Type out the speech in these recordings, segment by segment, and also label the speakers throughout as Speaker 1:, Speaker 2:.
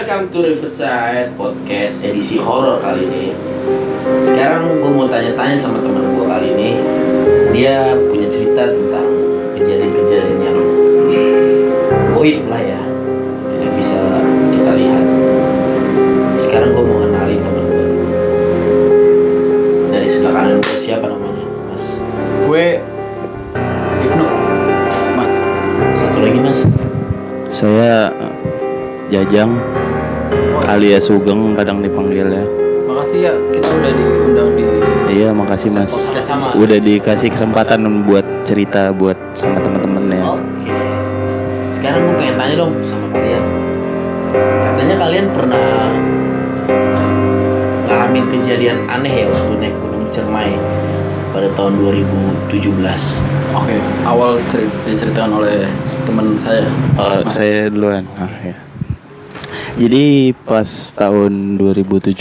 Speaker 1: welcome to Riverside Podcast edisi horor kali ini. Sekarang gue mau tanya-tanya sama teman gue kali ini. Dia punya cerita tentang kejadian-kejadian yang goib lah ya, tidak bisa kita lihat. Sekarang gue mau kenalin teman gue. Dari sebelah kanan gue, siapa namanya, Mas?
Speaker 2: Gue Ibnu, Mas.
Speaker 1: Satu lagi, Mas.
Speaker 3: Saya Jajang alias Sugeng kadang dipanggil ya.
Speaker 2: Makasih ya, kita udah diundang di.
Speaker 3: Iya, makasih Mas.
Speaker 1: Sama.
Speaker 3: Udah dikasih kesempatan buat cerita buat sama teman-temannya.
Speaker 1: Oke. Sekarang gue pengen tanya dong sama kalian. Katanya kalian pernah ngalamin kejadian aneh ya waktu naik Gunung Cermai pada tahun 2017.
Speaker 2: Oke, awal diceritakan oleh teman saya.
Speaker 3: Saya duluan. Ya. Jadi pas tahun 2017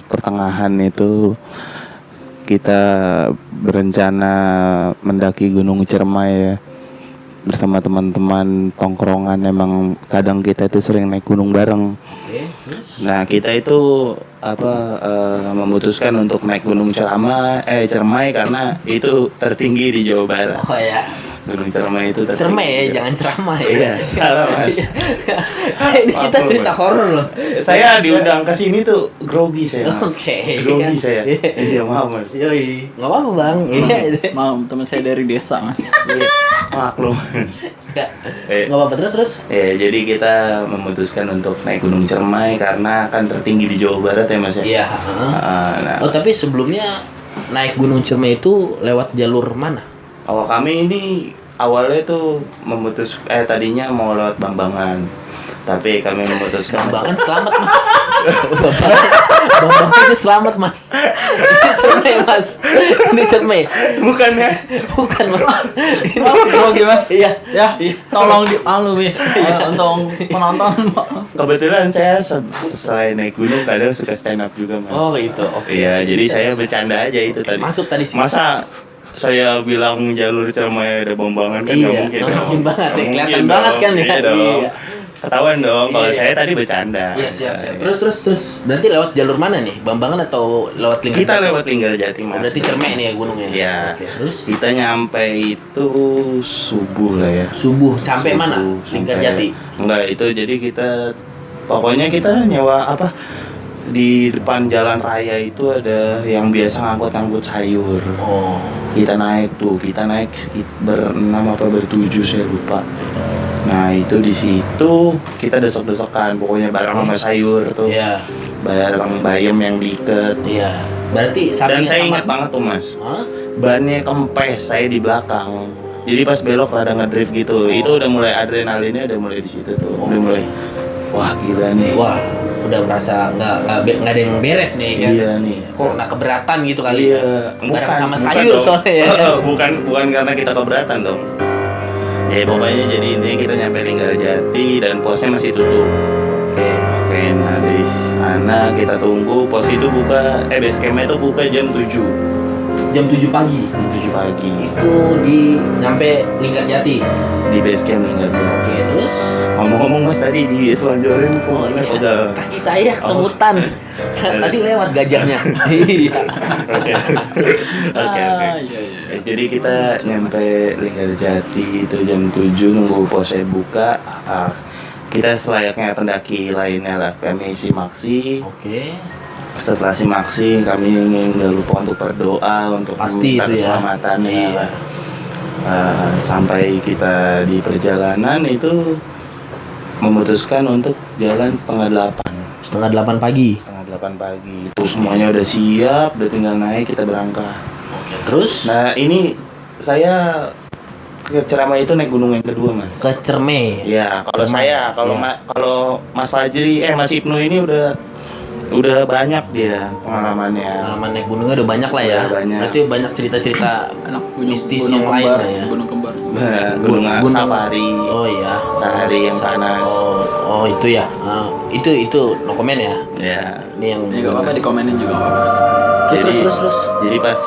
Speaker 3: pertengahan itu kita berencana mendaki Gunung Cermai ya, bersama teman-teman tongkrongan. Emang kadang kita itu sering naik gunung bareng.
Speaker 1: Oke, terus?
Speaker 3: Nah kita itu memutuskan untuk naik Gunung Cermai karena itu tertinggi di Jawa Barat.
Speaker 1: Oh ya.
Speaker 3: Gunung Cermai itu tertinggi.
Speaker 1: Cermai ya, jangan ceramah ya.
Speaker 3: Iya, salah Mas.
Speaker 1: Ini kita cerita horor loh.
Speaker 3: Saya diundang ke sini tuh grogi saya. Mas.
Speaker 1: Oke,
Speaker 3: Grogi
Speaker 1: kan?
Speaker 3: saya. Iya, maaf Mas.
Speaker 1: Yoi, nggak apa-apa bang. Iya.
Speaker 2: Mau teman saya dari desa, Mas.
Speaker 3: Iya, maklum.
Speaker 1: Nggak apa-apa, terus.
Speaker 3: Jadi kita memutuskan untuk naik Gunung Cermai karena kan tertinggi di Jawa Barat ya Mas ya.
Speaker 1: Iya.
Speaker 3: Nah,
Speaker 1: Oh tapi sebelumnya naik Gunung Cermai itu lewat jalur mana?
Speaker 3: kalau kami ini awalnya tuh tadinya mau lewat Bambangan, tapi kami memutuskan
Speaker 1: Bambangan selamat mas. Bambangan itu selamat mas. Ini Cermai mas. Ini Cermai.
Speaker 3: bukannya
Speaker 1: Bukan mas. Ini
Speaker 2: Grogi, Mas.
Speaker 1: Iya.
Speaker 2: Ya, tolong dimaklumi untuk penonton.
Speaker 3: kebetulan saya selain naik gunung kadang suka stand up juga Mas.
Speaker 1: Oh itu. Oke.
Speaker 3: Iya, jadi
Speaker 1: Bisa,
Speaker 3: saya
Speaker 1: bisa.
Speaker 3: bercanda aja itu tadi.
Speaker 1: Masuk tadi sih.
Speaker 3: Masa saya bilang jalur Cermai ada Bambangan kan
Speaker 1: Iya,
Speaker 3: nggak mungkin.
Speaker 1: nggak mungkin banget ya.
Speaker 3: Nggak
Speaker 1: Kelihatan
Speaker 3: mungkin
Speaker 1: banget
Speaker 3: dong.
Speaker 1: kan ya.
Speaker 3: Iya dong.
Speaker 1: Iya.
Speaker 3: Ketahuan dong kalau
Speaker 1: Iya.
Speaker 3: saya tadi bercanda.
Speaker 1: Iya siap. Terus. Berarti lewat jalur mana nih? Bambangan atau lewat Linggar?
Speaker 3: Kita lewat Linggarjati Mas.
Speaker 1: Oh, berarti Cermai nih ya gunungnya.
Speaker 3: Iya.
Speaker 1: Oke, terus
Speaker 3: Kita nyampe itu subuh lah ya.
Speaker 1: subuh sampai
Speaker 3: Subuh,
Speaker 1: mana?
Speaker 3: sampai-
Speaker 1: Linggarjati.
Speaker 3: Enggak, itu jadi pokoknya kita nyewa di depan jalan raya itu ada yang biasa ngangkut sayur.
Speaker 1: Oh.
Speaker 3: Kita naik berenam apa bertujuh saya lupa. Nah itu di situ kita desek-desekan, pokoknya bareng sama sayur tuh,
Speaker 1: Iya.
Speaker 3: bareng bayam yang diikat.
Speaker 1: Iya. Berarti
Speaker 3: Dan
Speaker 1: sampingnya
Speaker 3: saya
Speaker 1: sama.
Speaker 3: ingat banget tuh Mas,
Speaker 1: Hah?
Speaker 3: bannya kempes, saya di belakang. Jadi pas belok ada ngedrift gitu, itu udah mulai adrenalinnya udah mulai di situ tuh, udah mulai wah gila nih.
Speaker 1: Wah, udah merasa nggak ada yang beres nih kan?
Speaker 3: Iya nih.
Speaker 1: Karena keberatan gitu kali
Speaker 3: Iya,
Speaker 1: ya. Bareng sama
Speaker 3: bukan
Speaker 1: sayur
Speaker 3: dong.
Speaker 1: soalnya ya.
Speaker 3: bukan karena kita keberatan dong. Ya pokoknya jadi intinya kita nyampe Linggarjati dan posnya masih tutup. Oke, nah di sana kita tunggu, pos itu base campnya itu buka jam 7
Speaker 1: Jam 7 pagi.
Speaker 3: pagi
Speaker 1: Itu di nyampe Linggarjati.
Speaker 3: di base camp Linggarjati.
Speaker 1: Oke, terus
Speaker 3: Ngomong-ngomong Mas tadi di selonjorin
Speaker 1: oh iya.
Speaker 3: udah.
Speaker 1: Kaki saya kesemutan. Tadi lewat gajahnya. Iya.
Speaker 3: Oke. Oke.
Speaker 2: Iya.
Speaker 3: Jadi kita nyampe Linggarjati itu jam 7 nunggu posnya buka. Kita selayaknya pendaki lainnya lah, kami simaksi.
Speaker 1: Oke.
Speaker 3: Setelah simaksi kami nggak lupa untuk berdoa untuk
Speaker 1: Pasti
Speaker 3: meminta
Speaker 1: itu ya.
Speaker 3: keselamatan ya.
Speaker 1: Iya.
Speaker 3: Sampai kita di perjalanan itu memutuskan untuk jalan setengah 8.
Speaker 1: Setengah 8 pagi.
Speaker 3: Setengah 8 pagi. Itu semuanya udah siap, udah tinggal naik kita berangkat.
Speaker 1: Oke, terus
Speaker 3: Nah ini saya ke Cermai itu naik gunung yang kedua Mas.
Speaker 1: ke Cermai.
Speaker 3: Ya kalau
Speaker 1: Cermai,
Speaker 3: saya
Speaker 1: ya.
Speaker 3: kalau Mas Fajri Mas Ibnu ini udah banyak dia pengalamannya.
Speaker 1: Pengalaman naik gunungnya udah banyak lah ya.
Speaker 3: Udah banyak.
Speaker 1: Berarti banyak cerita-cerita
Speaker 2: Anak
Speaker 1: mistis
Speaker 2: gunung
Speaker 1: yang lain
Speaker 2: kembar,
Speaker 1: lah ya.
Speaker 2: gunung kembar.
Speaker 3: Nah, gunung safari.
Speaker 1: Oh iya.
Speaker 3: Sehari yang panas.
Speaker 1: Oh itu ya. Itu no comment ya.
Speaker 3: Ya.
Speaker 1: Ini yang
Speaker 2: Ya gak apa-apa dikomenin juga nggak apa-apa.
Speaker 1: Terus.
Speaker 3: Jadi pas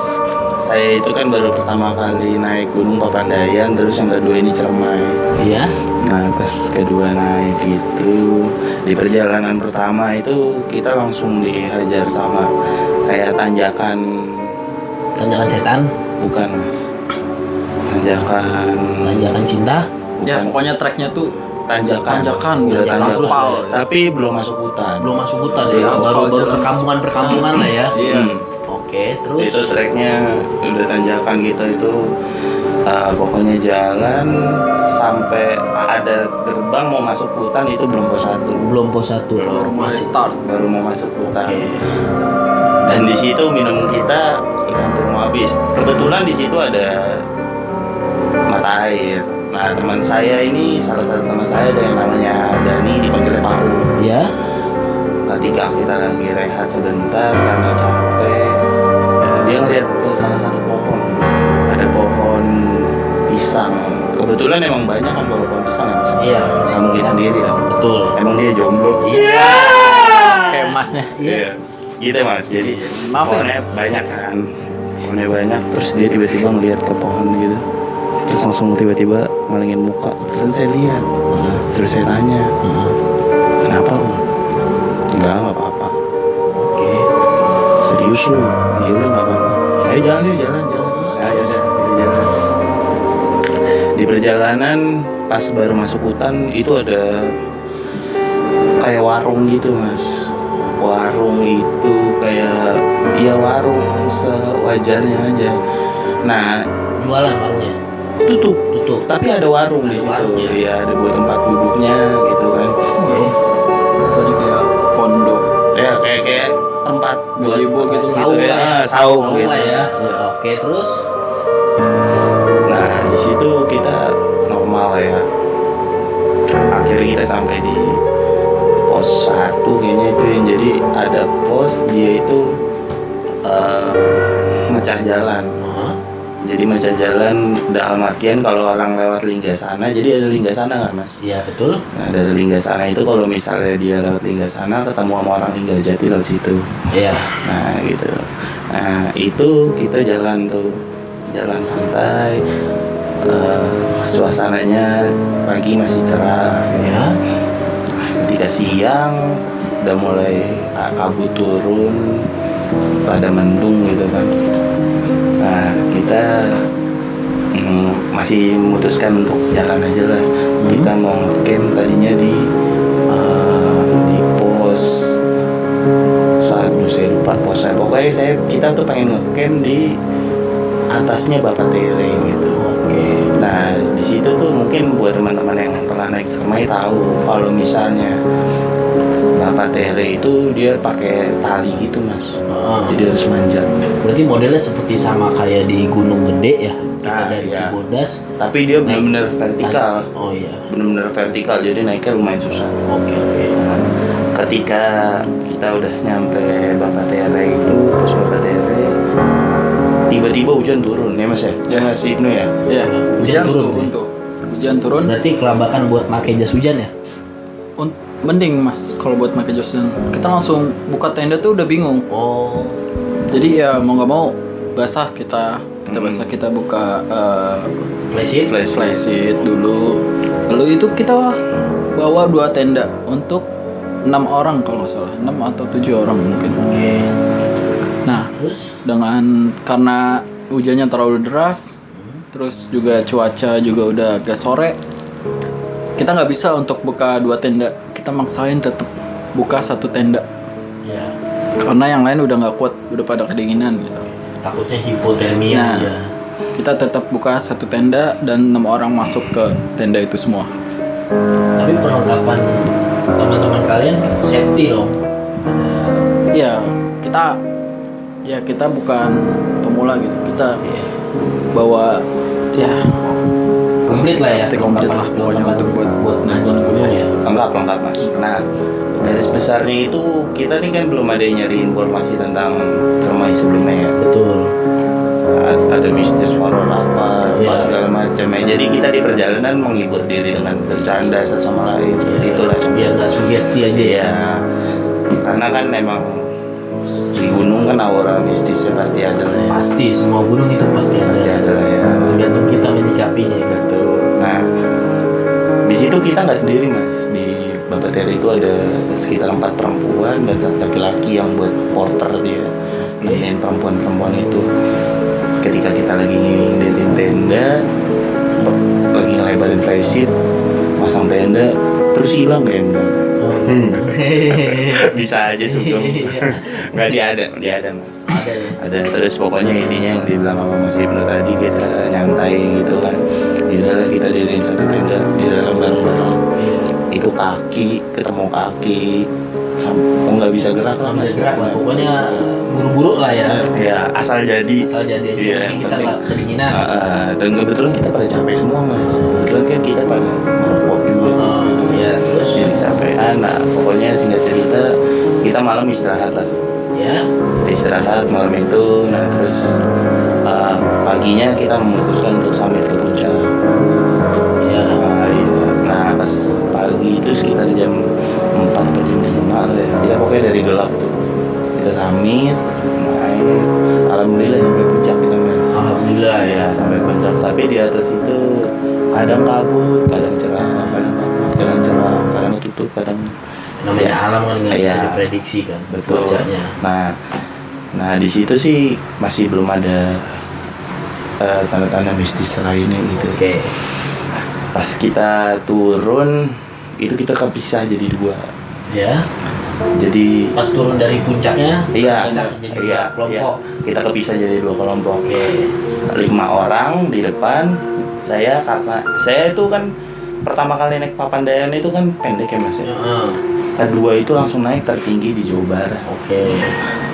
Speaker 3: saya itu kan baru pertama kali naik Gunung Papandayan, terus yang kedua ini Cermai.
Speaker 1: Iya.
Speaker 3: Nah pas kedua naik gitu, di perjalanan pertama itu kita langsung dihajar sama kayak tanjakan
Speaker 1: setan,
Speaker 3: bukan mas, tanjakan
Speaker 1: cinta.
Speaker 2: Ya pokoknya treknya tuh
Speaker 3: tanjakan
Speaker 2: udah
Speaker 1: tanjakan.
Speaker 2: aspal.
Speaker 3: tapi belum masuk hutan.
Speaker 1: Sih,
Speaker 2: Iya,
Speaker 1: baru
Speaker 2: jalan.
Speaker 1: perkampungan lah ya.
Speaker 2: Iya.
Speaker 1: Oke, terus
Speaker 3: Itu treknya udah tanjakan gitu itu, pokoknya jalan sampai ada gerbang mau masuk hutan itu belum pos 1.
Speaker 2: Baru mulai start.
Speaker 3: Baru mau masuk hutan.
Speaker 1: Oke.
Speaker 3: Dan di situ minum kita hampir mau habis. Kebetulan di situ ada mata air. Nah teman saya ini, salah satu teman saya ada yang namanya Dani, dipanggilnya Pau.
Speaker 1: Ya.
Speaker 3: Ketika kita lagi rehat sebentar karena capek, dia ngeliat ke salah satu pohon. Ada pohon pisang. Kebetulan emang banyak kan kalau pohon pisang ya mas.
Speaker 1: Iya.
Speaker 3: Nggak mungkin sendiri dong.
Speaker 1: Betul.
Speaker 3: Emang dia jomblo.
Speaker 1: Iya.
Speaker 2: Kayak emasnya.
Speaker 3: Iya. Gitu mas. Jadi
Speaker 2: Maaf ya,
Speaker 3: pohonnya
Speaker 2: Mas.
Speaker 3: banyak kan. Pohonnya banyak. Terus dia tiba-tiba ngeliat ke pohon gitu. Terus langsung tiba-tiba malingin muka. Terus saya lihat. Terus saya tanya, kenapa Om? Enggak apa-apa.
Speaker 1: Oke.
Speaker 3: Serius lu? Iya lu nggak apa-apa. Ayo jalan yuk, jalan. Ayo udah, kita jalan. Di perjalanan pas baru masuk hutan itu ada kayak warung gitu mas. Warung itu kayak ya warung sewajarnya aja. Nah
Speaker 1: Jualan warungnya.
Speaker 3: tutup. Tapi ada warung di situ.
Speaker 1: Warung, ya?
Speaker 3: Iya ada buat tempat duduknya gitu kan.
Speaker 2: Jadi kayak pondok.
Speaker 3: Ya kayak tempat buat
Speaker 2: Gazebo gitu.
Speaker 1: Saung lah ya.
Speaker 3: Saung gitu.
Speaker 1: lah ya. Ya, oke, terus
Speaker 3: Nah di situ kita normal ya. Akhirnya kita sampai di pos 1 kayaknya itu yang jadi ada pos dia itu mecah jalan. Jadi mecah jalan dalam artian kalau orang lewat Linggasana, jadi ada Linggasana nggak mas?
Speaker 1: iya betul.
Speaker 3: Nah dari Linggasana itu kalau misalnya dia lewat Linggasana ketemu sama orang Linggajati lewat situ.
Speaker 1: Iya.
Speaker 3: Nah gitu. Nah itu kita jalan tuh, jalan santai. Suasananya pagi masih cerah.
Speaker 1: Ya.
Speaker 3: Nah, ketika siang udah mulai kabut turun, pada mendung gitu kan. Nah kita masih memutuskan untuk jalan aja lah. Kita mau camp tadinya di pos, saya lupa posnya. Pokoknya kita tuh pengen ngecamp di atasnya Bapak Tere gitu.
Speaker 1: Oke.
Speaker 3: Nah di situ tuh mungkin buat teman-teman yang pernah naik Cermai tahu kalau misalnya Bapak Tere itu dia pakai tali gitu mas. Jadi harus manjat.
Speaker 1: Berarti modelnya seperti sama kayak di Gunung Gede ya. Kita
Speaker 3: Nah,
Speaker 1: dari
Speaker 3: iya.
Speaker 1: Cibodas.
Speaker 3: Tapi dia benar-benar vertikal.
Speaker 1: Oh iya.
Speaker 3: Benar-benar vertikal jadi naiknya lumayan susah.
Speaker 1: Oke.
Speaker 3: Nah, ketika kita udah nyampe Bapak Tere itu, pos Bapak Tere, tiba-tiba hujan turun ya mas ya? Ya mas Ibnu ya?
Speaker 2: Iya.
Speaker 1: Hujan turun, ya?
Speaker 2: tuh. Hujan turun.
Speaker 1: Berarti kelabakan buat pakai jas hujan ya?
Speaker 2: Mending mas kalau buat pakai jas hujan. Kita langsung buka tenda tuh udah bingung.
Speaker 1: Oh.
Speaker 2: Jadi ya mau nggak mau basah kita basah, kita buka flysheet dulu. Lalu itu kita bawa 2 tenda untuk 6 orang kalau nggak salah, 6 atau 7 orang mungkin.
Speaker 1: Oke.
Speaker 2: Nah
Speaker 1: Terus
Speaker 2: karena hujannya terlalu deras, terus juga cuaca juga udah agak sore, kita nggak bisa untuk buka 2 tenda. Kita maksain tetap buka 1 tenda.
Speaker 1: ya
Speaker 2: Karena yang lain udah nggak kuat, udah pada kedinginan gitu.
Speaker 1: takutnya hipotermia
Speaker 2: Nah,
Speaker 1: aja.
Speaker 2: kita tetap buka 1 tenda dan 6 orang masuk ke tenda itu semua.
Speaker 1: Tapi perlengkapan teman-teman kalian safety dong.
Speaker 2: Iya, kita bukan pemula gitu. Kita bawa ya
Speaker 1: Komplit lah ya.
Speaker 2: safety komplit lah pokoknya untuk buat
Speaker 1: naik gunung ya.
Speaker 3: Lengkap mas. Nah garis besarnya itu kita nih kan belum ada yang nyari informasi tentang Cermai sebelumnya ya.
Speaker 1: Betul.
Speaker 3: Ada mistis horor apa
Speaker 1: Iya.
Speaker 3: segala macam ya. Jadi kita di perjalanan menghibur diri dengan bercanda satu sama lain. Itulah.
Speaker 1: Biar nggak sugesti aja ya.
Speaker 3: Iya. Karena kan memang di gunung kan aura mistisnya pasti ada lah ya.
Speaker 1: Pasti semua gunung itu pasti ada.
Speaker 3: Pasti ada lah ya.
Speaker 1: Tergantung kita menyikapinya ya kan.
Speaker 3: Betul. Nah Di situ kita nggak sendiri mas, di Bapak Teri itu ada sekitar 4 perempuan dan 1 laki-laki yang buat porter dia nemenin perempuan-perempuan itu. Ketika kita lagi ngeliatin tenda, lagi ngelebarin face sheet, masang tenda, terus hilang tenda. Bisa aja Sugeng. Nggak dia ada mas. Ada terus pokoknya intinya yang dibilang sama Mas Ibnu tadi, kita nyantai gitu kan. Di dalam kita diriin satu tenda di dalam bareng-bareng. Itu kaki ketemu kaki, nggak bisa gerak lah.
Speaker 1: Bisa gerak lah. Pokoknya buru-buru lah ya.
Speaker 3: Ya asal jadi.
Speaker 1: Asal jadi aja.
Speaker 3: Iya,
Speaker 1: Yang kita nggak kedinginan.
Speaker 3: Dan kebetulan kita pada capek semua mas. Kebetulan kan kita pada merokok juga.
Speaker 1: Ya terus.
Speaker 3: Jadi capean. Nah pokoknya singkat cerita kita malam istirahat lah.
Speaker 1: Ya.
Speaker 3: Kita istirahat malam itu. Nah terus paginya kita memutuskan untuk summit ke puncak.
Speaker 1: Ya.
Speaker 3: Nah pas pagi itu sekitar jam 4 atau jam 5 ya. Ya pokoknya dari gelap tuh kita summit, naik. Alhamdulillah sampai puncak kita mas.
Speaker 1: Alhamdulillah
Speaker 3: Ya sampai puncak. Tapi di atas itu kadang kabut, kadang cerah, kadang cerah, kadang tutup, kadang
Speaker 1: namanya alam kan nggak bisa
Speaker 3: Iya.
Speaker 1: diprediksi kan.
Speaker 3: Betul.
Speaker 1: Cuacanya.
Speaker 3: Nah di situ sih masih belum ada tanda-tanda mistis lainnya gitu.
Speaker 1: Oke.
Speaker 3: Pas kita turun itu kita kepisah jadi 2.
Speaker 1: Ya.
Speaker 3: Jadi
Speaker 1: Pas turun dari puncaknya.
Speaker 3: iya,
Speaker 1: bisa jadi
Speaker 3: iya,
Speaker 1: kelompok.
Speaker 3: iya. Kita kepisah jadi 2 kelompok.
Speaker 1: Oke.
Speaker 3: 5 orang di depan. Karena saya itu kan pertama kali naik Papandayan itu kan pendek ya mas ya. Kedua itu langsung naik tertinggi di Jawa Barat.
Speaker 1: Oke.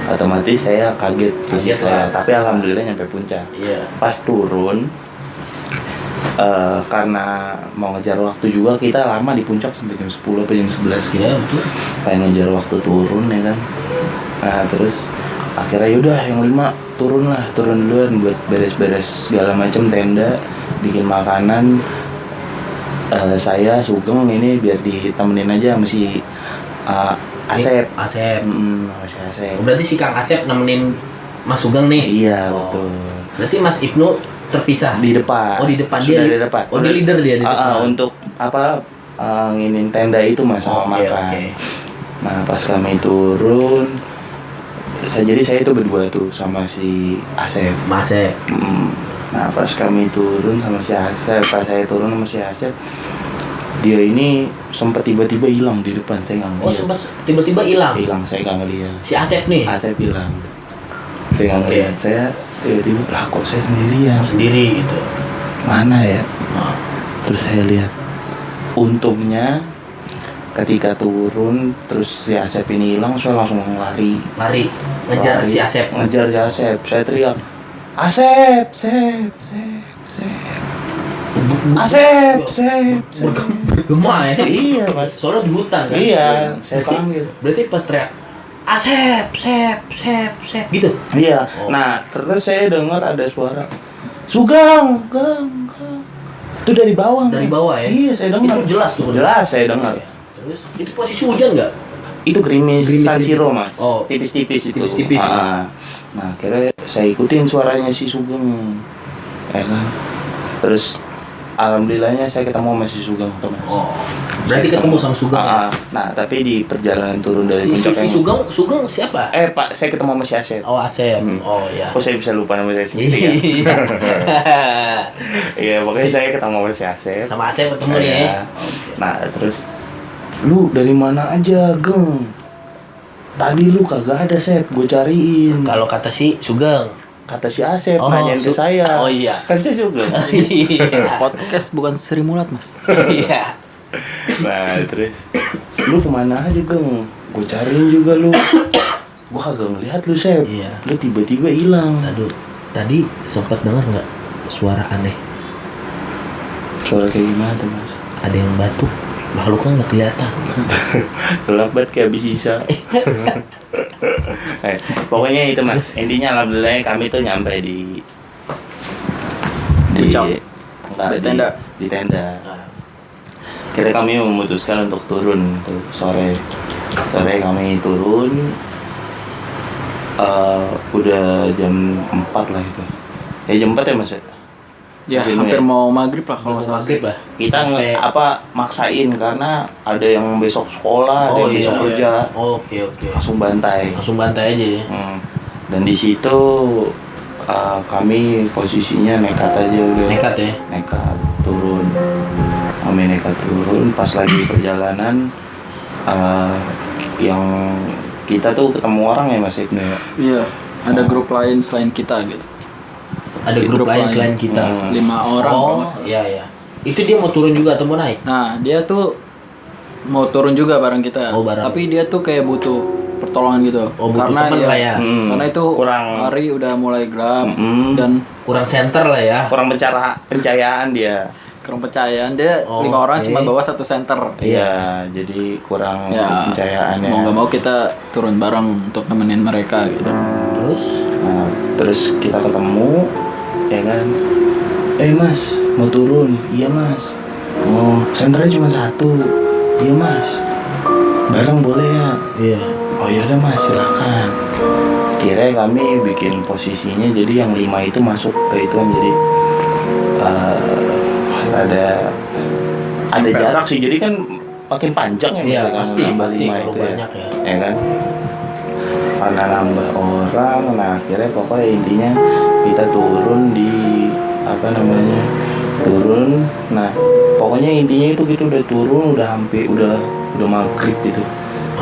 Speaker 3: Otomatis saya kaget fisik
Speaker 1: Kaget
Speaker 3: saya,
Speaker 1: lah.
Speaker 3: tapi alhamdulillah nyampe puncak.
Speaker 1: Iya.
Speaker 3: Pas turun, karena mau ngejar waktu juga kita lama di puncak sampai jam 10 atau jam 11 gitu.
Speaker 1: Iya betul.
Speaker 3: Pengen ngejar waktu turun ya kan. Nah terus akhirnya yaudah yang 5 turun duluan buat beres-beres segala macam tenda, bikin makanan. Saya Sugeng ini biar ditemenin aja sama si Asep.
Speaker 1: Asep.
Speaker 3: Masih Asep.
Speaker 1: Berarti si Kang Asep nemenin Mas Sugeng nih.
Speaker 3: Iya
Speaker 1: Oh.
Speaker 3: betul.
Speaker 1: Berarti Mas Ibnu terpisah.
Speaker 3: Di depan.
Speaker 1: Oh, di depan.
Speaker 3: Sudah
Speaker 1: Dia
Speaker 3: di depan.
Speaker 1: Oh, dia leader dia di depan.
Speaker 3: Untuk apa? Nginin tenda itu mas
Speaker 1: Oh,
Speaker 3: sama
Speaker 1: oke,
Speaker 3: makan.
Speaker 1: oke.
Speaker 3: Nah pas kami turun, jadi saya itu berdua tuh sama si Asep.
Speaker 1: Mas Asep.
Speaker 3: Nah pas kami turun sama si Asep, pas saya turun sama si Asep, dia ini sempat tiba-tiba hilang di depan, saya nggak
Speaker 1: Oh,
Speaker 3: ngeliat.
Speaker 1: sempat tiba-tiba hilang.
Speaker 3: Hilang, saya nggak ngeliat.
Speaker 1: Si Asep nih.
Speaker 3: Asep hilang, saya nggak
Speaker 1: Oke.
Speaker 3: ngeliat. Saya tiba-tiba, lah kok saya sendirian?
Speaker 1: Sendiri gitu.
Speaker 3: Mana ya?
Speaker 1: Nah,
Speaker 3: Terus saya lihat, untungnya ketika turun terus si Asep ini hilang, saya langsung lari
Speaker 1: ngejar
Speaker 3: Lari.
Speaker 1: si Asep.
Speaker 3: Ngejar si Asep, saya teriak, Asep, Asep.
Speaker 1: Bergema ya.
Speaker 3: Iya mas.
Speaker 1: Soalnya di hutan kan.
Speaker 3: Iya, saya panggil.
Speaker 1: Berarti pas teriak Asep, Sep gitu.
Speaker 3: Iya.
Speaker 1: Oh.
Speaker 3: Nah, terus saya dengar ada suara Sugeng, Gang. Itu dari bawah.
Speaker 1: Dari
Speaker 3: Mas.
Speaker 1: bawah ya?
Speaker 3: Iya, saya dengar.
Speaker 1: Itu jelas tuh.
Speaker 3: Jelas saya dengar.
Speaker 1: Terus itu posisi hujan nggak?
Speaker 3: Itu gerimis San
Speaker 1: sedikit.
Speaker 3: Siro mas.
Speaker 1: Oh.
Speaker 3: Tipis-tipis itu.
Speaker 1: Tipis-tipis.
Speaker 3: Nah, akhirnya saya ikutin suaranya si Sugeng. Ya kan. Terus alhamdulillahnya saya ketemu sama si Sugeng tuh, Mas.
Speaker 1: Oh. Berarti ketemu sama Sugeng ya?
Speaker 3: Nah, tapi di perjalanan turun dari puncak
Speaker 1: Si Sugeng siapa?
Speaker 3: Pak, saya ketemu sama si Asep.
Speaker 1: Oh, Asep.
Speaker 3: Hmm.
Speaker 1: Oh ya.
Speaker 3: Kok saya bisa lupa nama saya sendiri ya?
Speaker 1: Iya.
Speaker 3: Iya, pokoknya saya ketemu sama si Asep.
Speaker 1: Sama Asep ketemu nih ya.
Speaker 3: Iya. Nah, terus lu dari mana aja, Geng? Tadi lu kagak ada, Sep, gue cariin.
Speaker 1: Kalau kata si Sugeng.
Speaker 3: Kata si Asep,
Speaker 1: Oh,
Speaker 3: nanyain ke saya.
Speaker 1: oh, iya.
Speaker 3: Kan saya juga.
Speaker 1: Iya.
Speaker 2: Podcast bukan Sri Mulat mas.
Speaker 1: Iya.
Speaker 3: Nah, terus lu kemana aja, Geng? Gue cariin juga lu. Gue kagak ngeliat lu, Sep.
Speaker 1: Iya.
Speaker 3: Lu tiba-tiba hilang.
Speaker 1: Aduh, tadi sempat dengar nggak suara aneh?
Speaker 3: Suara kayak gimana tuh, Mas?
Speaker 1: Ada yang batuk. Makhluknya nggak kelihatan.
Speaker 3: Gelap banget kayak habis sisa. Pokoknya itu mas. Intinya alhamdulillah kami tuh nyampe di
Speaker 2: Puncak.
Speaker 3: enggak,
Speaker 2: Di tenda.
Speaker 3: Di tenda. Kira kami memutuskan untuk turun tuh sore. Sore kami turun. Udah jam 4 lah itu. Jam 4 ya mas?
Speaker 2: Ya
Speaker 3: Musim
Speaker 2: hampir
Speaker 3: ya.
Speaker 2: mau maghrib lah kalau nggak salah.
Speaker 1: Maghrib lah.
Speaker 3: Kita maksain karena ada yang besok sekolah, ada
Speaker 1: Oh
Speaker 3: yang
Speaker 1: iya.
Speaker 3: besok kerja,
Speaker 1: Oke.
Speaker 3: langsung bantai.
Speaker 1: Langsung bantai aja ya.
Speaker 3: Dan di situ kami posisinya nekat aja udah.
Speaker 1: Nekat ya.
Speaker 3: Nekat turun. Kami nekat turun pas lagi perjalanan yang kita tuh ketemu orang ya Mas Ibnu ya.
Speaker 2: Iya, ada grup lain selain kita gitu.
Speaker 1: Ada grup lain selain kita.
Speaker 2: 5 orang kalau
Speaker 1: Oh,
Speaker 2: nggak salah.
Speaker 1: iya. Itu dia mau turun juga atau mau naik?
Speaker 2: Nah, dia tuh mau turun juga bareng kita.
Speaker 1: Oh, bareng.
Speaker 2: Tapi dia tuh kayak butuh pertolongan gitu.
Speaker 1: Oh, butuh
Speaker 2: karena
Speaker 1: teman lah ya.
Speaker 2: Karena itu
Speaker 3: Kurang-
Speaker 2: hari udah mulai gelap dan
Speaker 1: Kurang center lah ya.
Speaker 3: kurang pencahayaan dia.
Speaker 2: kurang percayaan. Dia
Speaker 1: Oh,
Speaker 2: 5 orang
Speaker 1: oke.
Speaker 2: cuma bawa 1 senter.
Speaker 3: Iya, jadi kurang
Speaker 2: Ya,
Speaker 3: pencahayaannya.
Speaker 2: mau nggak mau kita turun bareng untuk nemenin mereka gitu.
Speaker 1: Terus
Speaker 3: Nah, terus kita ketemu, ya kan? Mas, mau turun? Iya Mas. Oh, senternya cuma 1. Iya Mas. Bareng boleh ya?
Speaker 1: iya.
Speaker 3: Oh ya udah Mas, silakan. Kira kami bikin posisinya jadi yang 5 itu masuk ke itu kan jadi ada
Speaker 2: Nempel.
Speaker 3: jarak sih. Jadi kan makin panjang ya
Speaker 1: Iya,
Speaker 3: misalkan
Speaker 1: pasti
Speaker 3: nambah
Speaker 1: pasti
Speaker 3: 5
Speaker 1: kalau
Speaker 3: itu
Speaker 1: banyak ya.
Speaker 3: ya kan? Karena nambah orang, nah akhirnya pokoknya intinya kita turun di apa namanya turun, nah pokoknya intinya itu gitu udah turun udah hampir udah maghrib gitu,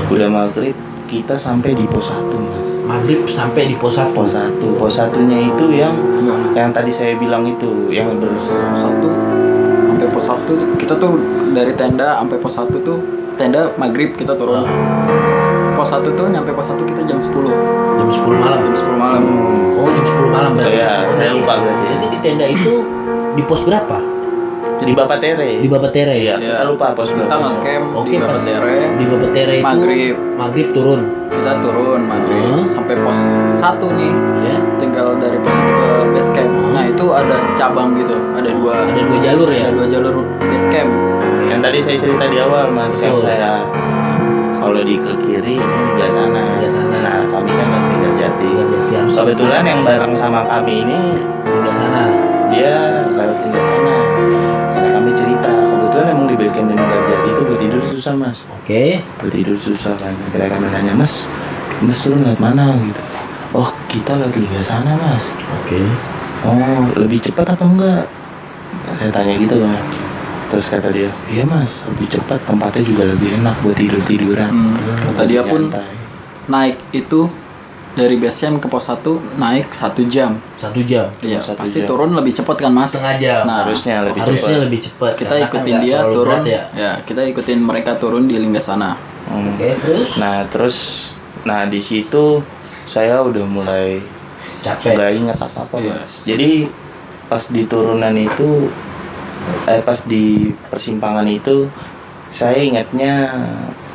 Speaker 3: udah maghrib kita sampai di pos 1 Mas.
Speaker 1: Maghrib sampai di pos 1.
Speaker 3: Pos satunya itu yang
Speaker 2: Enggak lah.
Speaker 3: yang tadi saya bilang itu yang
Speaker 2: Pos 1 sampai pos 1 tuh, kita tuh dari tenda sampai pos 1 tuh tenda maghrib kita turun. Pos 1 tuh nyampe pos 1 kita jam 10.
Speaker 1: Jam 10 malam.
Speaker 2: Jam 10 malam.
Speaker 1: Oh, jam 10 malam berarti.
Speaker 3: Iya, saya lupa berarti.
Speaker 1: Berarti di tenda itu di pos berapa?
Speaker 3: di Bapak Tere.
Speaker 1: Di Bapatere.
Speaker 3: Iya,
Speaker 2: Iya.
Speaker 3: kita lupa pos
Speaker 2: Kita
Speaker 3: berapa.
Speaker 2: ngecamp
Speaker 1: Oke,
Speaker 2: di
Speaker 1: pas
Speaker 2: Bapatere.
Speaker 1: di Bapatere itu
Speaker 2: Maghrib.
Speaker 1: turun.
Speaker 2: Kita turun maghrib sampai pos 1 nih.
Speaker 1: Ya.
Speaker 2: Tinggal dari pos 1 ke base camp. Nah, itu ada cabang gitu. Ada dua
Speaker 1: jalur ya.
Speaker 2: Ada 2 jalur base camp.
Speaker 3: Yang tadi saya cerita di awal Mas, yang
Speaker 1: Betul.
Speaker 3: saya kalau di ke kiri ini di sana.
Speaker 1: Di sana.
Speaker 3: Nah, kami kan lagi tinggal Jati.
Speaker 1: Tinggal Jati, harus
Speaker 3: Kebetulan
Speaker 1: sama
Speaker 3: yang
Speaker 1: ya.
Speaker 3: bareng sama kami ini
Speaker 1: Di sana.
Speaker 3: dia lewat tinggal sana. Karena kami cerita, kebetulan emang di base camp di tinggal Jati itu buat tidur susah Mas.
Speaker 1: Oke.
Speaker 3: Buat tidur susah kan. Akhirnya kami nanya Mas turun lewat mana gitu. Oh, kita lewat tinggal sana Mas.
Speaker 1: Oke.
Speaker 3: Oh, lebih cepat apa enggak? Saya tanya gitu kan. Terus kata dia, iya Mas, lebih cepat, tempatnya juga lebih enak buat tiduran.
Speaker 2: Kata dia pun
Speaker 3: Nyantai.
Speaker 2: naik itu dari base camp ke pos 1 naik 1 jam.
Speaker 1: 1 jam.
Speaker 2: Iya,
Speaker 3: 1
Speaker 2: pasti
Speaker 3: jam.
Speaker 2: turun lebih cepat kan Mas.
Speaker 1: Setengah jam.
Speaker 2: Nah,
Speaker 3: harusnya lebih
Speaker 1: Harusnya
Speaker 3: cepat.
Speaker 1: lebih cepat.
Speaker 2: kita
Speaker 1: karena kan
Speaker 2: ikutin
Speaker 1: nggak
Speaker 2: dia
Speaker 1: terlalu
Speaker 2: turun
Speaker 1: berat ya.
Speaker 2: ya kita ikutin mereka turun di Linggasana.
Speaker 1: Oke, terus
Speaker 3: Nah di situ saya udah mulai
Speaker 1: capek.
Speaker 3: nggak ingat apa-apa
Speaker 2: Iya.
Speaker 3: Mas. Jadi pas di turunan itu, pas di persimpangan itu, saya ingatnya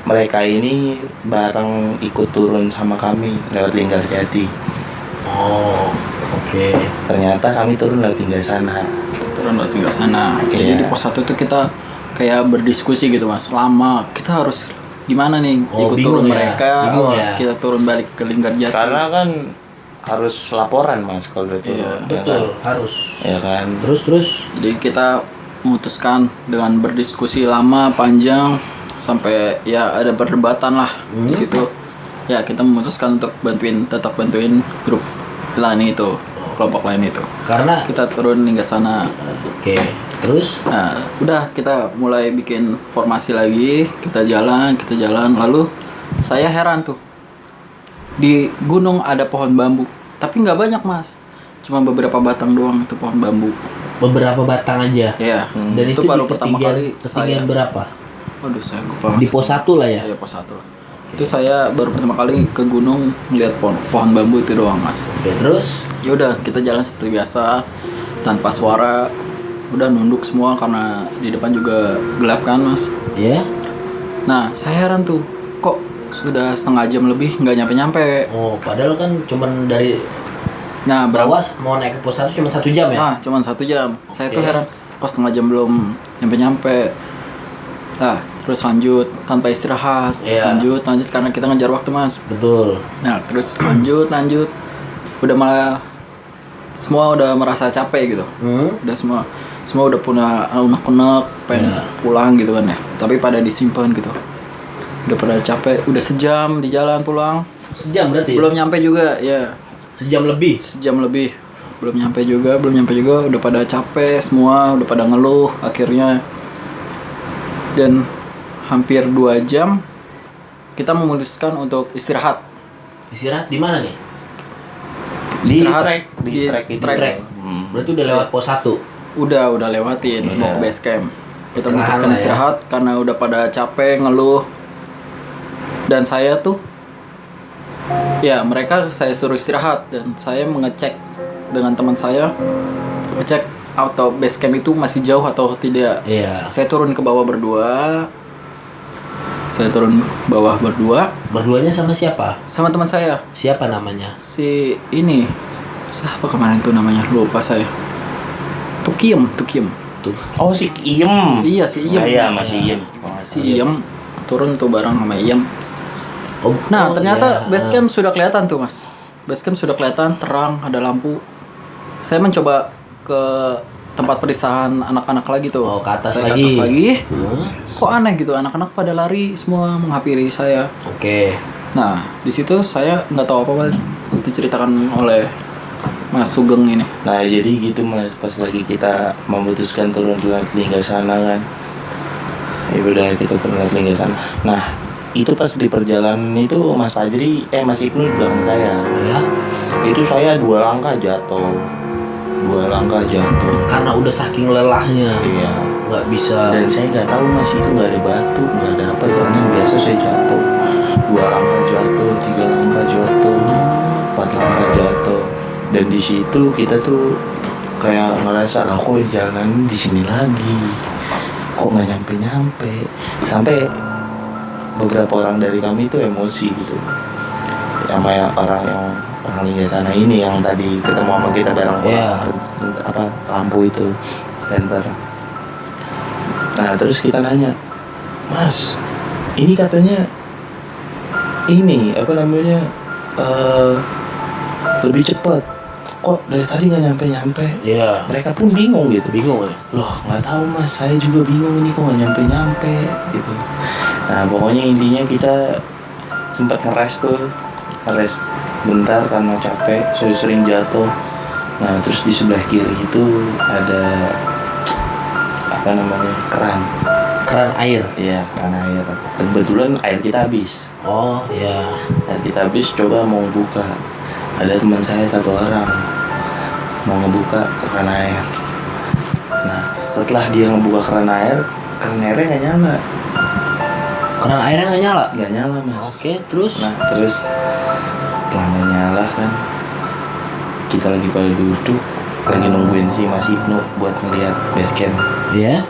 Speaker 3: mereka ini bareng ikut turun sama kami lewat Linggarjati.
Speaker 1: Oh, oke.
Speaker 3: Ternyata kami turun lewat Linggasana.
Speaker 2: Turun lewat Linggasana. Jadi
Speaker 3: Iya.
Speaker 2: di pos 1 tuh kita kayak berdiskusi gitu Mas. Lama kita harus gimana nih
Speaker 1: Oh,
Speaker 2: ikut
Speaker 1: bingung
Speaker 2: turun
Speaker 1: ya?
Speaker 2: mereka
Speaker 1: Bingung
Speaker 2: apa
Speaker 1: ya?
Speaker 2: kita turun balik ke Linggarjati.
Speaker 3: Karena kan harus laporan Mas kalau udah turun.
Speaker 2: Iya,
Speaker 3: ya
Speaker 1: Betul,
Speaker 3: kan?
Speaker 1: harus.
Speaker 3: Ya kan.
Speaker 1: Terus
Speaker 2: Jadi kita memutuskan dengan berdiskusi lama panjang sampai ya ada perdebatan lah di situ. Ya kita memutuskan untuk tetap bantuin grup lain itu, kelompok lain itu.
Speaker 1: karena
Speaker 2: Kita turun hingga sana.
Speaker 1: oke. Terus
Speaker 2: Nah, udah kita mulai bikin formasi lagi, kita jalan, lalu saya heran tuh. Di gunung ada pohon bambu, tapi nggak banyak Mas. Cuma beberapa batang doang itu pohon bambu.
Speaker 1: beberapa batang aja.
Speaker 2: Ya,
Speaker 1: Dan itu
Speaker 2: baru
Speaker 1: di
Speaker 2: pertama kali ke
Speaker 1: ketinggian
Speaker 2: saya.
Speaker 1: berapa?
Speaker 2: Waduh, saya lupa.
Speaker 1: Di pos 1 lah ya.
Speaker 2: Ya, pos 1. Itu saya baru pertama kali ke gunung ngeliat pohon bambu itu doang, Mas.
Speaker 1: Oke, terus
Speaker 2: Ya udah, kita jalan seperti biasa tanpa suara. Udah nunduk semua karena di depan juga gelap kan, Mas.
Speaker 1: ya.
Speaker 2: Nah, saya heran tuh, kok sudah setengah jam lebih nggak nyampe-nyampe.
Speaker 1: Oh, padahal kan cuman dari
Speaker 2: Nah,
Speaker 1: bawah mau naik ke pos 1 cuma 1 jam ya?
Speaker 2: Nah, cuman 1 jam. Saya tuh
Speaker 1: Oke.
Speaker 2: heran, kok setengah jam belum nyampe-nyampe. Nah, terus lanjut tanpa istirahat.
Speaker 1: Iya.
Speaker 2: Lanjut karena kita ngejar waktu, Mas.
Speaker 1: Betul.
Speaker 2: Nah, terus lanjut. Udah malah semua udah merasa capek gitu. Udah semua udah punya unek-unek pengen pulang gitu kan ya. Tapi pada disimpan gitu. Udah pada capek, udah sejam di jalan pulang.
Speaker 1: Sejam berarti?
Speaker 2: Belum nyampe juga ya.
Speaker 1: Sejam lebih?
Speaker 2: Sejam lebih. Belum nyampe juga, udah pada capek semua, udah pada ngeluh akhirnya. Dan hampir 2 jam kita memutuskan untuk istirahat.
Speaker 1: Istirahat di mana nih?
Speaker 3: Di
Speaker 2: Istirahat
Speaker 3: trek itu.
Speaker 2: trek.
Speaker 1: Berarti udah lewat pos 1?
Speaker 2: Udah lewatin mau ke base camp. Kita
Speaker 1: Tengah
Speaker 2: memutuskan
Speaker 1: lah ya.
Speaker 2: istirahat karena udah pada capek, ngeluh. Dan saya tuh ya mereka saya suruh istirahat dan saya mengecek dengan teman saya ngecek atau base camp itu masih jauh atau tidak.
Speaker 1: Iya.
Speaker 2: Saya turun ke bawah berdua.
Speaker 1: Berduanya sama siapa?
Speaker 2: Sama teman saya.
Speaker 1: Siapa namanya?
Speaker 2: Si ini siapa kemarin tuh namanya? Lupa saya. Tukiem.
Speaker 1: Tuh.
Speaker 3: Oh si Iem.
Speaker 2: Iya si Iem.
Speaker 3: Iya masih Iem.
Speaker 2: Si Iem turun tuh bareng sama Iem.
Speaker 1: Oh,
Speaker 2: Nah, ternyata
Speaker 1: iya.
Speaker 2: base camp sudah kelihatan tuh, Mas. Base camp sudah kelihatan, terang, ada lampu. Saya mencoba ke tempat peristahan anak-anak lagi tuh.
Speaker 1: Oh, ke atas
Speaker 2: Saya
Speaker 1: lagi.
Speaker 2: Ke atas lagi.
Speaker 1: Hmm.
Speaker 2: Kok aneh gitu, anak-anak pada lari semua menghampiri saya.
Speaker 1: Oke.
Speaker 2: Nah, di situ saya nggak tahu apa-apa, diceritakan oleh Mas Sugeng ini.
Speaker 3: Nah jadi gitu mas, pas lagi kita memutuskan turun ke Lingga sana kan, ya udah kita turun ke Lingga sana. Nah itu pas di perjalanan itu Mas Fajri, Mas Ibnu di belakang saya.
Speaker 1: Ya.
Speaker 3: Itu saya 2 langkah jatuh.
Speaker 1: Karena udah saking lelahnya.
Speaker 3: Iya.
Speaker 1: Nggak bisa.
Speaker 3: Dan saya nggak tahu mas itu nggak ada batu, nggak ada apa, karena biasa saya jatuh. 2 langkah jatuh, 3 langkah jatuh, 4 langkah jatuh. Dan di situ kita tuh kayak ngerasa lah kok jalan di sini lagi, kok nggak nyampe. Sampai beberapa orang dari kami itu emosi gitu, sama yang orang Lingga sana ini yang tadi ketemu sama kita bareng apa lampu itu tenter. Nah terus kita nanya, Mas, ini katanya ini apa namanya lebih cepat, kok dari tadi nggak nyampe.
Speaker 1: Iya.
Speaker 3: Mereka pun bingung gitu.
Speaker 1: Bingung ya?
Speaker 3: Loh nggak tahu mas, saya juga bingung ini kok nggak nyampe gitu. Nah pokoknya intinya kita sempat ngeres bentar karena capek, saya sering jatuh. Nah terus di sebelah kiri itu ada apa namanya
Speaker 1: Keran air.
Speaker 3: Iya keran air. Kebetulan air kita habis.
Speaker 1: Oh iya.
Speaker 3: Air kita habis, coba mau buka. Ada teman saya 1 orang mau ngebuka keran air. Nah setelah dia ngebuka keran airnya nggak nyala.
Speaker 1: Keran airnya nggak nyala?
Speaker 3: Nggak nyala mas.
Speaker 1: Oke, terus?
Speaker 3: Nah terus setelah nggak nyala kan, kita lagi pada duduk lagi nungguin si Mas Ibnu buat ngeliat base camp.
Speaker 1: Iya.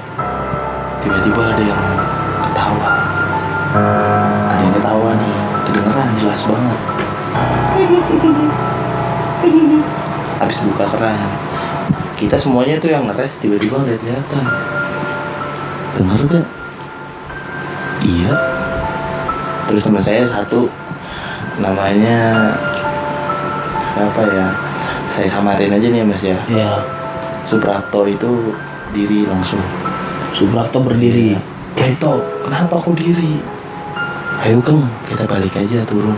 Speaker 3: Tiba-tiba ada yang ketawa nih, kedengeran jelas banget. Habis buka keran, kita semuanya tuh yang ngeres tiba-tiba nggak kelihatan. Dengar gak? Iya. Terus teman saya 1 namanya siapa ya? Saya samarin aja nih mas ya.
Speaker 1: Iya.
Speaker 3: Suprapto itu diri langsung.
Speaker 1: Suprapto berdiri.
Speaker 3: Itu kenapa aku diri? Ayo Kang, kita balik aja turun.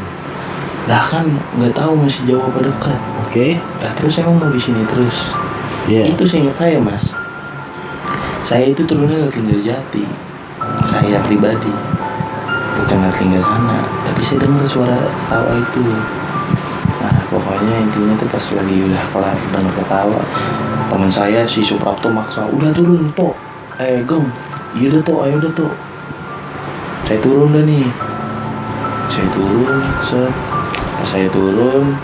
Speaker 3: Lah kan nggak tahu masih jauh apa dekat.
Speaker 1: Oke.
Speaker 3: Lah terus emang mau di sini terus.
Speaker 1: Iya.
Speaker 3: Itu seingat saya mas. Saya itu turunnya lewat Linggajati. Saya pribadi. Bukan lewat Lingga sana. Tapi saya dengar suara tawa itu. Nah pokoknya intinya tuh pas lagi udah kelar dengar ketawa, teman saya si Suprapto maksa, udah turun toh. Geng, iya dah toh, ayo dah toh. Saya turun dah nih. Saya turun, set. Pas saya turun,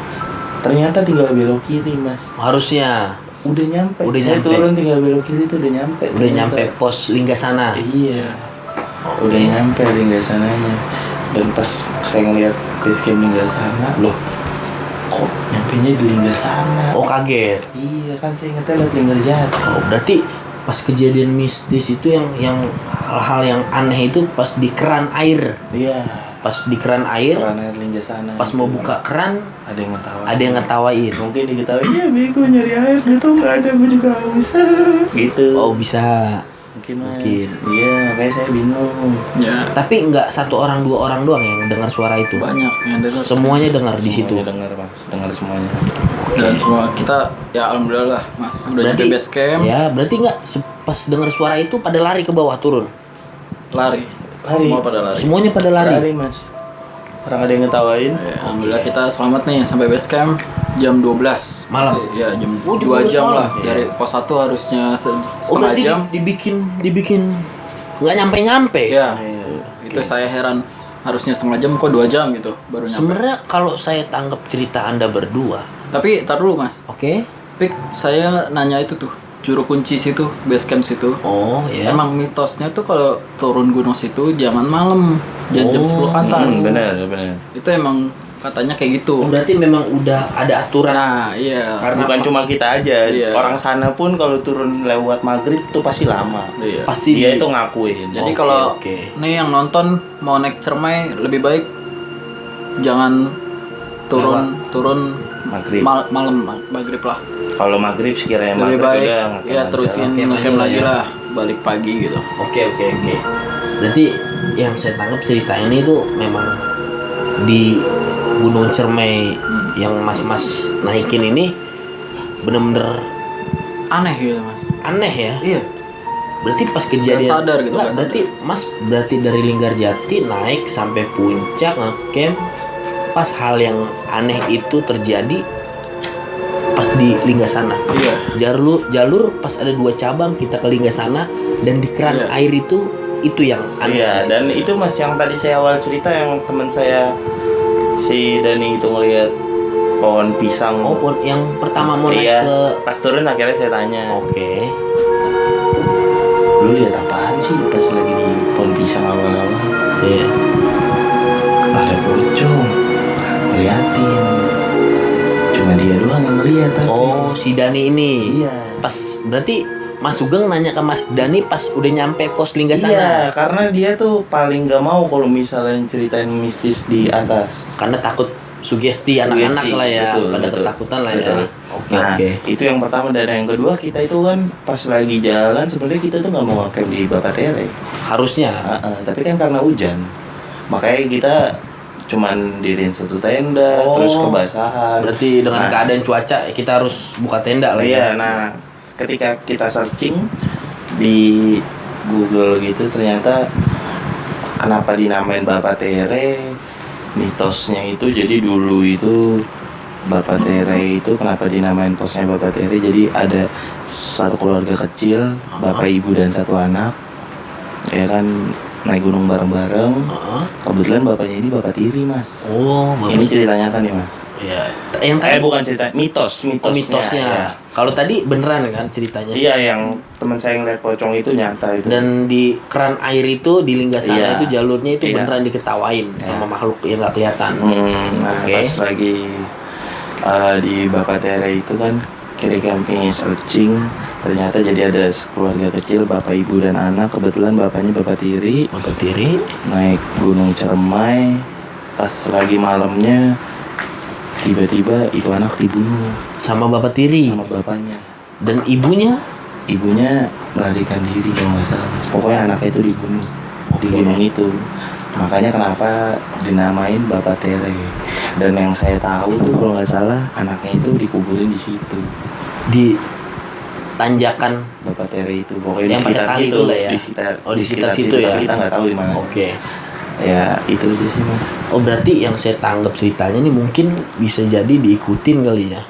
Speaker 3: ternyata tinggal belok kiri mas.
Speaker 1: Harusnya
Speaker 3: Udah nyampe.
Speaker 1: Udah
Speaker 3: Saya
Speaker 1: nyampe.
Speaker 3: turun tinggal belok kiri tuh udah nyampe.
Speaker 1: udah
Speaker 3: ternyata.
Speaker 1: nyampe pos Lingga sana.
Speaker 3: Iya. Udah nyampe Lingga sananya. Dan pas saya ngeliat base camp Lingga sana, loh kok nyampenya di Lingga sana?
Speaker 1: Oh, kaget.
Speaker 3: Iya kan saya ingetnya liat Linggajati.
Speaker 1: Oh, berarti pas kejadian mistis itu yang hal-hal yang aneh itu pas di keran air.
Speaker 3: Iya.
Speaker 1: pas di keran air,
Speaker 3: Keran air Linjasana.
Speaker 1: pas mau buka keran
Speaker 3: ada yang ngetawain.
Speaker 1: ada yang ngetawain.
Speaker 3: Mungkin diketawain, ya bego nyari air, dia tuh nggak ada, gue juga haus. Gitu.
Speaker 1: Oh bisa.
Speaker 3: Mungkin mas.
Speaker 1: Mungkin.
Speaker 3: Iya, makanya saya bingung.
Speaker 2: Ya,
Speaker 1: Tapi nggak satu orang dua orang doang yang dengar suara itu.
Speaker 2: banyak yang dengar.
Speaker 1: Semuanya dengar di situ.
Speaker 3: Semuanya dengar mas, dengar semuanya.
Speaker 2: Dan semua kita ya alhamdulillah lah, Mas. Udah
Speaker 1: Berarti
Speaker 2: nyampe base camp,
Speaker 1: ya berarti nggak pas dengar suara itu pada lari ke bawah turun.
Speaker 2: lari.
Speaker 3: Lari.
Speaker 2: Semua pada lari.
Speaker 1: Semuanya pada lari.
Speaker 3: mas. Orang ada yang ngetawain.
Speaker 2: Ya, alhamdulillah kita selamat nih sampai base camp jam 12
Speaker 1: Malam?
Speaker 2: Ya, jam
Speaker 1: Oh, jam
Speaker 2: 2
Speaker 1: 12
Speaker 2: jam
Speaker 1: malam.
Speaker 2: lah. Dari pos 1 harusnya
Speaker 1: Oh
Speaker 2: setengah
Speaker 1: berarti
Speaker 2: jam.
Speaker 1: dibikin nggak nyampe.
Speaker 2: Ya,
Speaker 3: Iya.
Speaker 2: itu saya heran. Harusnya setengah jam kok 2 jam gitu baru nyampe.
Speaker 1: Sebenarnya kalau saya tanggap cerita Anda berdua,
Speaker 2: Tapi tar dulu, Mas.
Speaker 1: oke?
Speaker 2: Pik, saya nanya itu tuh, juru kunci situ, base camp situ.
Speaker 1: Oh ya.
Speaker 2: Emang mitosnya tuh kalau turun gunung situ jangan malam, jangan jam 10 ke atas.
Speaker 3: Benar.
Speaker 2: Itu emang katanya kayak gitu.
Speaker 1: Oh, berarti memang udah ada aturan.
Speaker 2: Nah, iya.
Speaker 1: Karena
Speaker 3: Bukan cuma kita aja,
Speaker 2: Iya.
Speaker 3: orang sana pun kalau turun lewat maghrib tuh pasti lama.
Speaker 2: Iya.
Speaker 1: Pasti
Speaker 3: Dia
Speaker 1: di-
Speaker 3: itu ngakuin.
Speaker 2: Jadi
Speaker 1: Oke,
Speaker 2: kalau
Speaker 1: oke.
Speaker 2: nih yang nonton mau naik Cermai lebih baik jangan turun
Speaker 3: Maghrib.
Speaker 2: malam maghrib lah.
Speaker 3: Kalau maghrib sekiranya
Speaker 2: Lebih
Speaker 3: maghrib
Speaker 2: baik
Speaker 3: udah ngecamp
Speaker 2: ya
Speaker 3: aja.
Speaker 2: terusin
Speaker 1: Ngecamp
Speaker 2: ngecamp
Speaker 1: aja
Speaker 2: lagi
Speaker 1: ya.
Speaker 2: lah, balik pagi gitu.
Speaker 1: Oke. Berarti yang saya tangkap cerita ini tuh memang di Gunung Cermai yang mas-mas naikin ini bener-bener
Speaker 2: Aneh gitu, Mas.
Speaker 1: aneh ya.
Speaker 2: Iya.
Speaker 1: Berarti pas kejadian
Speaker 2: Nggak sadar gitu,
Speaker 1: Nggak,
Speaker 2: nggak
Speaker 1: berarti Mas berarti dari Linggarjati naik sampai puncak ngecamp, pas hal yang aneh itu terjadi pas di Linggasana.
Speaker 2: Iya.
Speaker 1: Jalur pas ada 2 cabang kita ke Linggasana dan di keran
Speaker 2: Iya.
Speaker 1: air itu yang aneh.
Speaker 3: Iya,
Speaker 1: di situ.
Speaker 3: dan itu mas yang tadi saya awal cerita yang teman saya si Dani itu ngelihat pohon pisang.
Speaker 1: Oh, pon yang pertama mau naik
Speaker 3: Iya,
Speaker 1: ke
Speaker 3: pas turun akhirnya saya tanya,
Speaker 1: Oke.
Speaker 3: lu lihat apaan sih pas lagi di pohon pisang awal-awal?
Speaker 1: Iya.
Speaker 3: Ada pocong, ngeliatin. Cuma dia doang yang ngeliat tapi.
Speaker 1: Oh, si Dani ini.
Speaker 3: Iya.
Speaker 1: Pas berarti Mas Sugeng nanya ke Mas Dani pas udah nyampe pos
Speaker 3: Iya,
Speaker 1: Linggasana.
Speaker 3: karena dia tuh paling gak mau kalau misalnya ceritain mistis di atas.
Speaker 1: Karena takut sugesti anak-anak
Speaker 3: Sugesti,
Speaker 1: lah ya,
Speaker 3: betul,
Speaker 1: pada
Speaker 3: betul.
Speaker 1: ketakutan lah
Speaker 3: Betul.
Speaker 1: ya. Oke,
Speaker 3: Nah,
Speaker 1: oke.
Speaker 3: itu yang pertama, dan yang kedua kita itu kan pas lagi jalan sebenarnya kita tuh nggak mau ngecamp di Bapak Tere.
Speaker 1: Harusnya.
Speaker 3: Tapi kan karena hujan, makanya kita cuman diriin satu tenda,
Speaker 1: Oh,
Speaker 3: terus kebasahan.
Speaker 1: Berarti dengan
Speaker 3: Nah,
Speaker 1: keadaan cuaca kita harus buka tenda lah
Speaker 3: iya,
Speaker 1: ya.
Speaker 3: nah ketika kita searching di Google gitu ternyata kenapa dinamain Bapak Tere, mitosnya itu jadi dulu itu Bapak Tere itu kenapa dinamain posnya Bapak Tere, jadi ada satu keluarga kecil, bapak ibu dan satu anak, ya kan, naik gunung bareng-bareng.
Speaker 1: Heeh.
Speaker 3: Kebetulan bapaknya ini Bapak Tiri mas.
Speaker 1: Oh,
Speaker 3: Ini ceritanya kan nih mas.
Speaker 1: Iya. Yang tadi
Speaker 3: Bukan cerita, mitosnya.
Speaker 1: oh, mitosnya.
Speaker 3: Ya.
Speaker 1: Kalau tadi beneran kan ceritanya.
Speaker 3: Iya, yang teman saya ngeliat pocong itu nyata itu.
Speaker 1: Dan di keran air itu di Linggasana
Speaker 3: Iya.
Speaker 1: itu jalurnya itu
Speaker 3: Iya.
Speaker 1: beneran diketawain sama makhluk yang nggak kelihatan.
Speaker 3: Nah,
Speaker 1: Oke.
Speaker 3: pas lagi di Bapak Tere itu kan kiri kami searching, ternyata jadi ada keluarga kecil, bapak ibu dan anak. Kebetulan bapaknya Bapak Tiri
Speaker 1: Bapak Tiri.
Speaker 3: naik gunung Cermai. Pas lagi malamnya tiba-tiba itu anak dibunuh
Speaker 1: Sama Bapak Tiri.
Speaker 3: sama bapaknya.
Speaker 1: Dan ibunya
Speaker 3: Ibunya melarikan diri kalau nggak salah. Pokoknya anaknya itu dibunuh di gunung itu. Makanya kenapa dinamain Bapak Tere. Dan yang saya tahu tuh kalau nggak salah anaknya itu dikuburin di situ.
Speaker 1: di tanjakan.
Speaker 3: Bapak Tere itu pokoknya
Speaker 1: Yang
Speaker 3: di
Speaker 1: pakai
Speaker 3: sekitar
Speaker 1: tali
Speaker 3: situ,
Speaker 1: itu lah ya?
Speaker 3: di sekitar,
Speaker 1: Oh, di sekitar situ ya?
Speaker 3: tapi kita nggak tahu di mana.
Speaker 1: Oke.
Speaker 3: Ya itu aja sih mas.
Speaker 1: Oh, berarti yang saya tanggap ceritanya ini mungkin bisa jadi diikutin kali ya.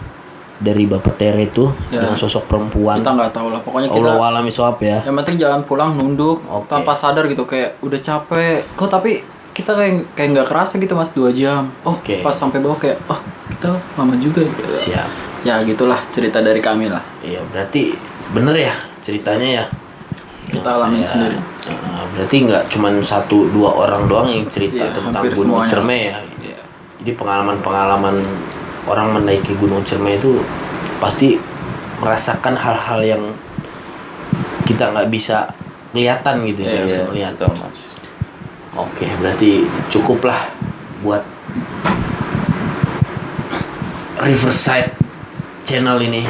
Speaker 1: Dari Bapak Tere itu
Speaker 2: Ya.
Speaker 1: dengan sosok perempuan.
Speaker 2: Kita nggak tahu lah, pokoknya kita
Speaker 1: Allah alami swab ya.
Speaker 2: yang penting jalan pulang nunduk
Speaker 1: Oke.
Speaker 2: tanpa sadar gitu, kayak udah capek kok, tapi kita kayak nggak kerasa gitu mas, 2 jam.
Speaker 1: Oke.
Speaker 2: Pas sampai bawah kayak kita lama juga gitu.
Speaker 1: Siap.
Speaker 2: Ya gitulah cerita dari kami lah.
Speaker 1: Iya, berarti bener ya ceritanya ya.
Speaker 2: Kita alamin sendiri.
Speaker 1: Berarti nggak cuman 1-2 orang doang yang cerita
Speaker 2: Iya,
Speaker 1: tentang
Speaker 2: hampir
Speaker 1: Gunung
Speaker 2: semuanya.
Speaker 1: Cermai ya.
Speaker 2: Iya.
Speaker 1: Jadi pengalaman-pengalaman orang menaiki Gunung Cermai itu pasti merasakan hal-hal yang kita nggak bisa kelihatan gitu ya,
Speaker 3: Iya,
Speaker 1: nggak bisa
Speaker 3: iya,
Speaker 1: melihat.
Speaker 3: betul, mas.
Speaker 1: Oke, berarti cukuplah buat Riverside channel ini.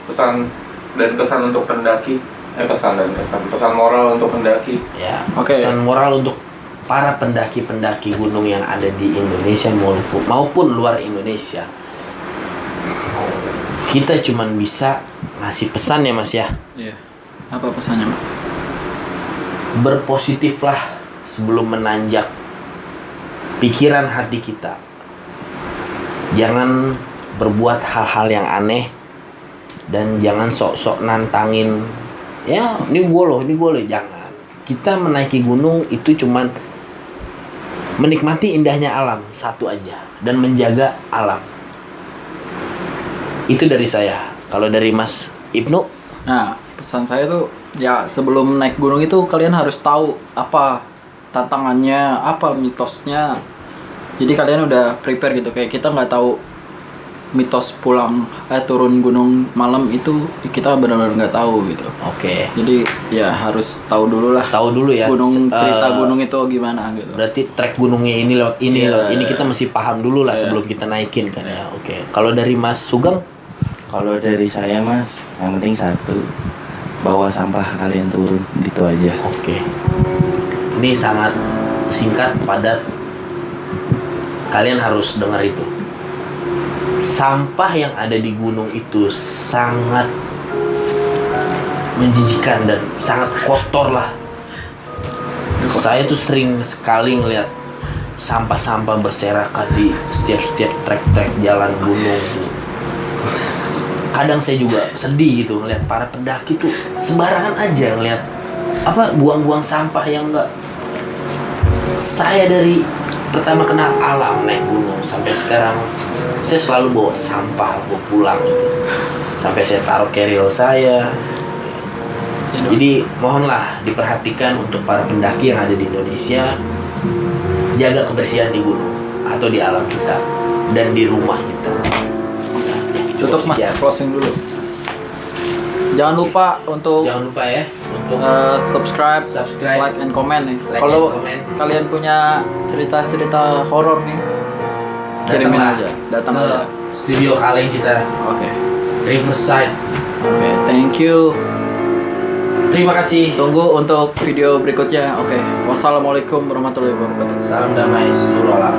Speaker 4: Pesan dan kesan untuk pendaki. Pesan moral untuk pendaki.
Speaker 1: Ya,
Speaker 2: Oke.
Speaker 1: pesan moral untuk para pendaki-pendaki gunung yang ada di Indonesia maupun luar Indonesia. Kita cuman bisa ngasih pesan ya Mas ya.
Speaker 2: Iya. Apa pesannya, Mas?
Speaker 1: Berpositiflah sebelum menanjak pikiran hati kita. Jangan berbuat hal-hal yang aneh dan jangan sok-sok nantangin. Ya, ini gue loh, jangan. Kita menaiki gunung itu cuman menikmati indahnya alam satu aja dan menjaga alam. Itu dari saya. Kalau dari Mas Ibnu,
Speaker 2: Nah, pesan saya tuh ya sebelum naik gunung itu kalian harus tahu apa tantangannya, apa mitosnya. Jadi kalian udah prepare gitu, kayak kita nggak tahu mitos turun gunung malam itu kita benar-benar nggak tahu gitu.
Speaker 1: oke.
Speaker 2: Jadi ya harus tahu dulu lah.
Speaker 1: Tahu dulu ya.
Speaker 2: Cerita gunung itu gimana gitu.
Speaker 1: Berarti trek gunungnya ini lewat ini
Speaker 2: Iya.
Speaker 1: lewat ini kita mesti paham dulu lah
Speaker 2: Iya.
Speaker 1: sebelum kita naikin kan ya. Oke. Kalau dari Mas Sugeng,
Speaker 3: Kalau dari saya Mas, yang penting satu, bawa sampah kalian turun, gitu aja.
Speaker 1: oke. Ini sangat singkat, padat. Kalian harus dengar itu. Sampah yang ada di gunung itu sangat menjijikan dan sangat kotor lah. Saya tuh sering sekali ngeliat sampah-sampah berserakan di setiap trek-trek jalan gunung. Kadang saya juga sedih gitu ngeliat para pendaki tuh sembarangan aja ngeliat buang-buang sampah yang enggak. Saya dari pertama kenal alam naik gunung sampai sekarang saya selalu bawa sampah bawa pulang gitu. Sampai saya taruh carrier saya. Jadi mohonlah diperhatikan untuk para pendaki yang ada di Indonesia, jaga kebersihan di gunung atau di alam kita dan di rumah kita.
Speaker 2: Tutup Mas,
Speaker 1: sekian.
Speaker 2: closing dulu. Jangan lupa untuk
Speaker 1: Jangan lupa ya untuk
Speaker 2: subscribe, like and comment nih.
Speaker 1: Like
Speaker 2: Kalau
Speaker 1: and comment.
Speaker 2: kalian punya cerita-cerita horor nih, kirimin
Speaker 1: datanglah
Speaker 2: aja, datang
Speaker 1: ke
Speaker 2: aja.
Speaker 1: studio kaleng kita
Speaker 2: Oke.
Speaker 1: Riverside.
Speaker 2: Oke, thank you.
Speaker 1: Terima kasih.
Speaker 2: Tunggu untuk video berikutnya. Oke. Wassalamualaikum warahmatullahi wabarakatuh.
Speaker 1: Salam damai seluruh alam.